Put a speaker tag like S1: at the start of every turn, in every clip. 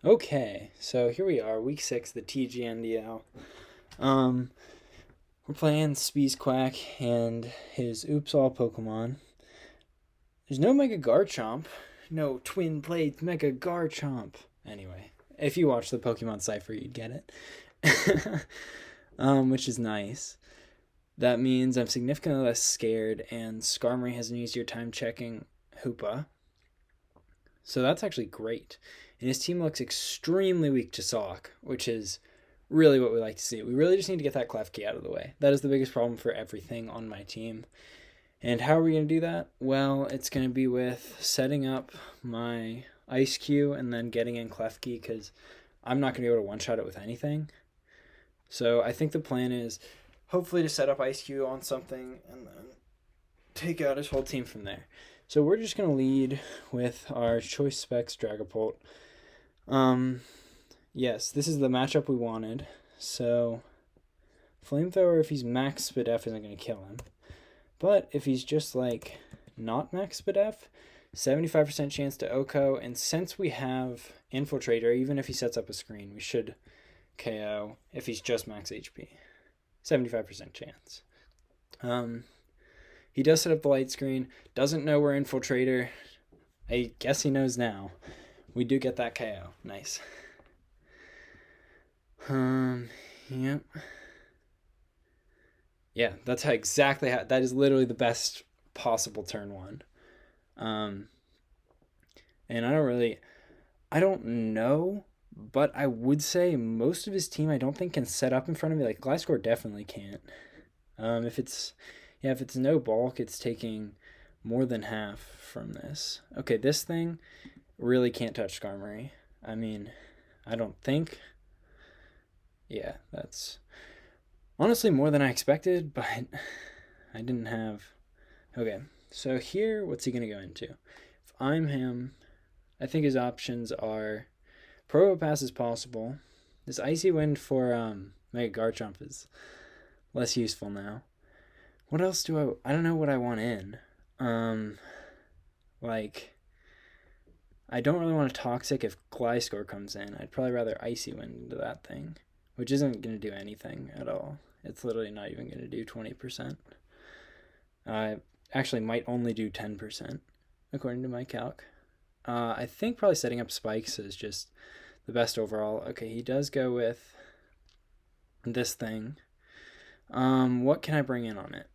S1: Okay, so here we are, week 6, the TGNDL. Um, we're playing Quack and his Oops All Pokemon. There's no Mega Garchomp, no Twin Blades Mega Garchomp. Anyway, if you watch the Pokemon Cypher, you'd get it. Which is nice. That means I'm significantly less scared, and Skarmory has an easier time checking Hoopa. So that's actually great. And his team looks extremely weak to Sock, which is really what we like to see. We really just need to get that Klefki out of the way. That is the biggest problem for everything on my team. And how are we going to do that? Well, it's going to be with setting up my Ice Q and then getting in Klefki because I'm not going to be able to one-shot it with anything. So I think the plan is hopefully to set up Ice Q on something and then take out his whole team from there. So we're just going to lead with our Choice Specs Dragapult. Yes, this is the matchup we wanted. So Flamethrower, if he's max Spadef, isn't going to kill him. But if he's just like not max Spadef, 75% chance to Oko. And since we have Infiltrator, even if he sets up a screen, we should KO if he's just max HP. 75% chance. He does set up the light screen, doesn't know we're Infiltrator. I guess he knows now. We do get that KO. Nice. Yep. Yeah, that's how that is literally the best possible turn one. And I don't know, but I would say most of his team I don't think can set up in front of me. Like Gliscor definitely can't. If it's no bulk, it's taking more than half from this. Okay, this thing really can't touch Skarmory. I mean, I don't think. Yeah, that's honestly more than I expected, but I didn't have. Okay, so here, what's he going to go into? If I'm him, I think his options are Probopass is possible. This Icy Wind for Mega Garchomp is less useful now. What else do I don't know what I want in. Like, I don't really want a Toxic if Gliscor comes in. I'd probably rather Icy Wind into that thing, which isn't going to do anything at all. It's literally not even going to do 20%. Actually might only do 10%, according to my calc. I think probably setting up spikes is just the best overall. Okay, he does go with this thing. What can I bring in on it?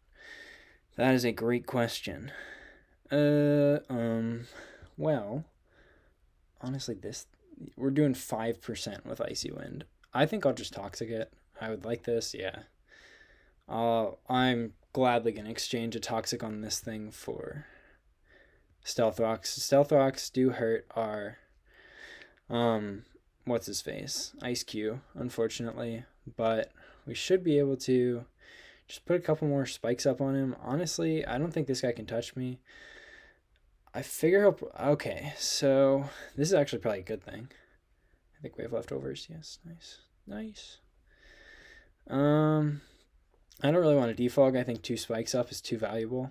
S1: That is a great question. Well, honestly, we're doing 5% with Icy Wind. I think I'll just Toxic it. I would like this, yeah. I'm gladly gonna exchange a Toxic on this thing for Stealth Rocks. Stealth Rocks do hurt our what's his face? Ice Q, unfortunately. But we should be able to just put a couple more spikes up on him. Honestly, I don't think this guy can touch me. I figure he'll... Okay, so this is actually probably a good thing. I think we have leftovers. Yes, nice. Nice. I don't really want to defog. I think 2 spikes up is too valuable.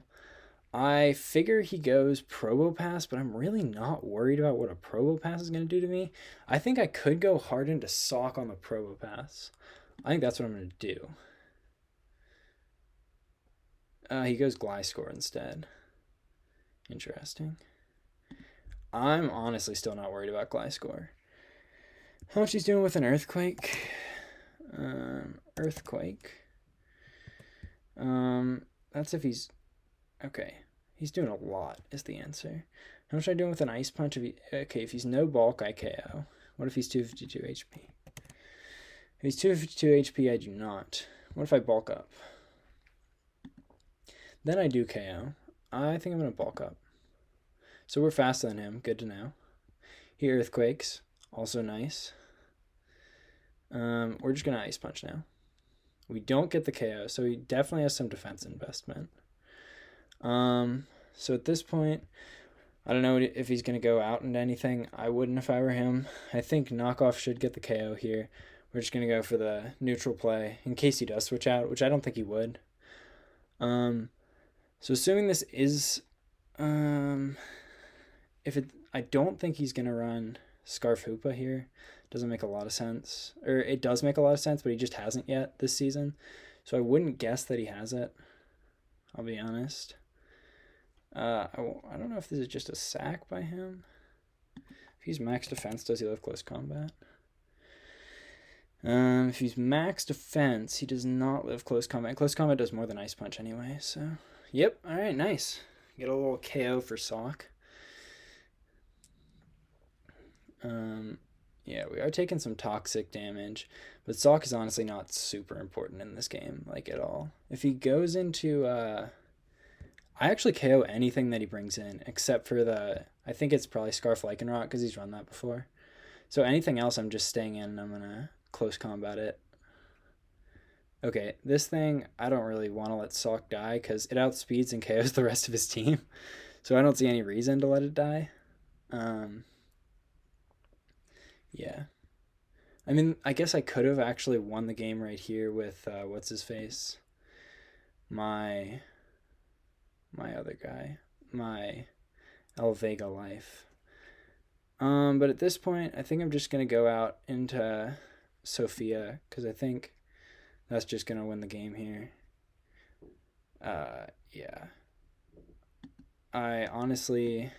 S1: I figure he goes Probopass, but I'm really not worried about what a Probopass is going to do to me. I think I could go hard into Sock on the Probopass. I think that's what I'm going to do. He goes Gliscor instead. Interesting. I'm honestly still not worried about Gliscor. How much he's doing with an Earthquake? Earthquake. That's if he's... Okay. He's doing a lot is the answer. How much am I doing with an Ice Punch? If he's no bulk, I KO. What if he's 252 HP? If he's 252 HP, I do not. What if I bulk up? Then I do KO. I think I'm going to bulk up. So we're faster than him. Good to know. He Earthquakes. Also nice. We're just going to Ice Punch now. We don't get the KO, so he definitely has some defense investment. So at this point, I don't know if he's going to go out into anything. I wouldn't if I were him. I think Knockoff should get the KO here. We're just going to go for the neutral play in case he does switch out, which I don't think he would. So assuming this is, I don't think he's going to run Scarf Hoopa here. Doesn't make a lot of sense. Or it does make a lot of sense, but he just hasn't yet this season. So I wouldn't guess that he has it. I'll be honest. I don't know if this is just a sack by him. If he's max defense, does he live close combat? If he's max defense, he does not live close combat. Close combat does more than Ice Punch anyway, so... Yep, alright, nice. Get a little KO for Sock. Yeah, we are taking some toxic damage, but Sock is honestly not super important in this game, like, at all. If he goes into, I actually KO anything that he brings in, except for the, I think it's probably Scarf Lycanroc, because he's run that before. So anything else, I'm just staying in, and I'm gonna close combat it. Okay, this thing, I don't really want to let Sock die, because it outspeeds and KOs the rest of his team, so I don't see any reason to let it die. Yeah. I mean, I guess I could have actually won the game right here with, what's-his-face? My other guy. My Elvega Life. But at this point, I think I'm just going to go out into Sophia, because I think that's just going to win the game here. Yeah. I honestly...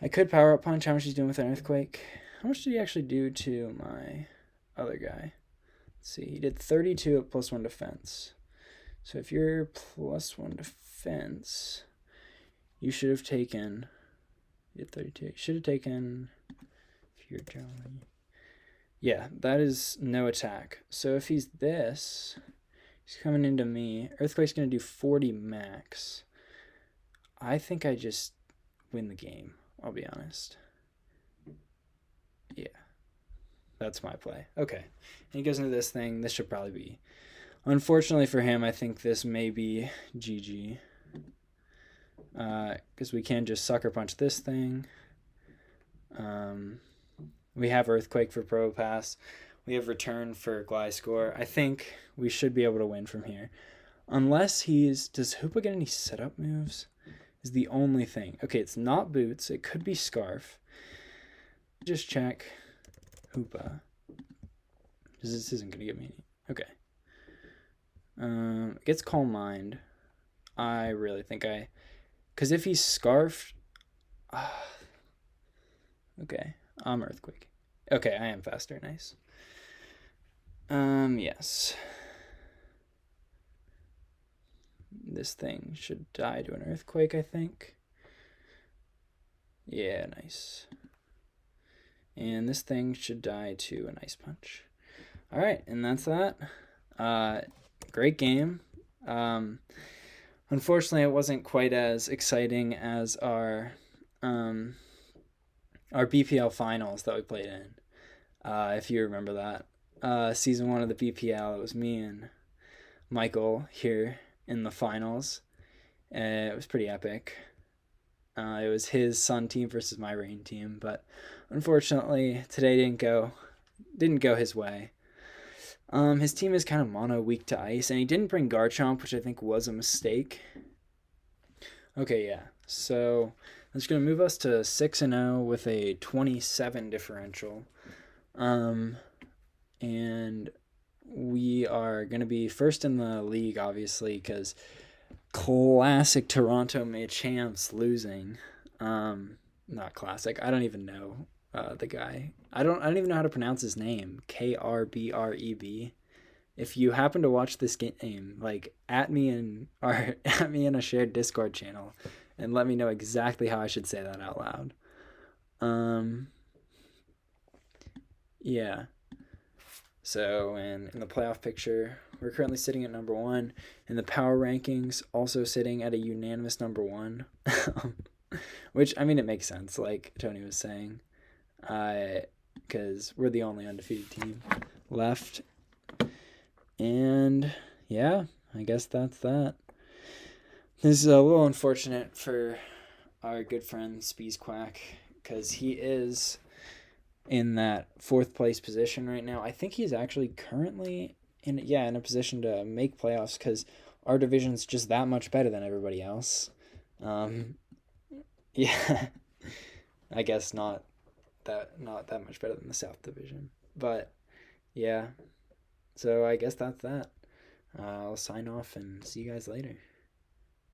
S1: I could power up punch. How much he's doing with an earthquake? How much did he actually do to my other guy? Let's see. He did 32 at +1 defense. So if you're +1 defense, you should have taken... You did 32. You should have taken... If you're Jolly... Yeah, that is no attack. So if he's this, he's coming into me. Earthquake's going to do 40 max. I think I just win the game. I'll be honest. Yeah. That's my play. Okay. And he goes into this thing. This should probably be... Unfortunately for him, I think this may be GG. Because we can just Sucker Punch this thing. We have Earthquake for Pro Pass. We have Return for Gliscor. I think we should be able to win from here. Unless he's... Does Hoopa get any setup moves? Is the only thing. Okay, it's not Boots. It could be Scarf. Just check. Hoopa. This isn't going to get me any. Okay. It gets Calm Mind. I really think I... Because if he's Scarfed... Okay. I'm Earthquake. Okay, I am faster. Nice. Yes. This thing should die to an Earthquake, I think. Yeah, nice. And this thing should die to an Ice Punch. Alright, and that's that. Great game. Unfortunately, it wasn't quite as exciting as our BPL finals that we played in. If you remember that. Season 1 of the BPL, it was me and Michael here in the finals. It was pretty epic. It was his Sun team versus my Rain team, but unfortunately today didn't go his way. His team is kind of mono weak to ice, and he didn't bring Garchomp, which I think was a mistake. Okay, yeah. So that's going to move us to 6-0 with a 27 differential. And we are going to be first in the league, obviously, because classic Toronto Machamps losing. Not classic. I don't even know the guy. I don't even know how to pronounce his name. Krbreb. If you happen to watch this game, like at me in a shared Discord channel and let me know exactly how I should say that out loud. Yeah. So, and in the playoff picture, we're currently sitting at number 1. In the power rankings, also sitting at a unanimous number 1. Which, I mean, it makes sense, like Tony was saying. Because we're the only undefeated team left. And, yeah, I guess that's that. This is a little unfortunate for our good friend Speezquack, because he is in that 4th place position right now. I think he's actually currently in a position to make playoffs, because our division's just that much better than everybody else. Yeah, I guess not not that much better than the South Division. But yeah, so I guess that's that. I'll sign off and see you guys later.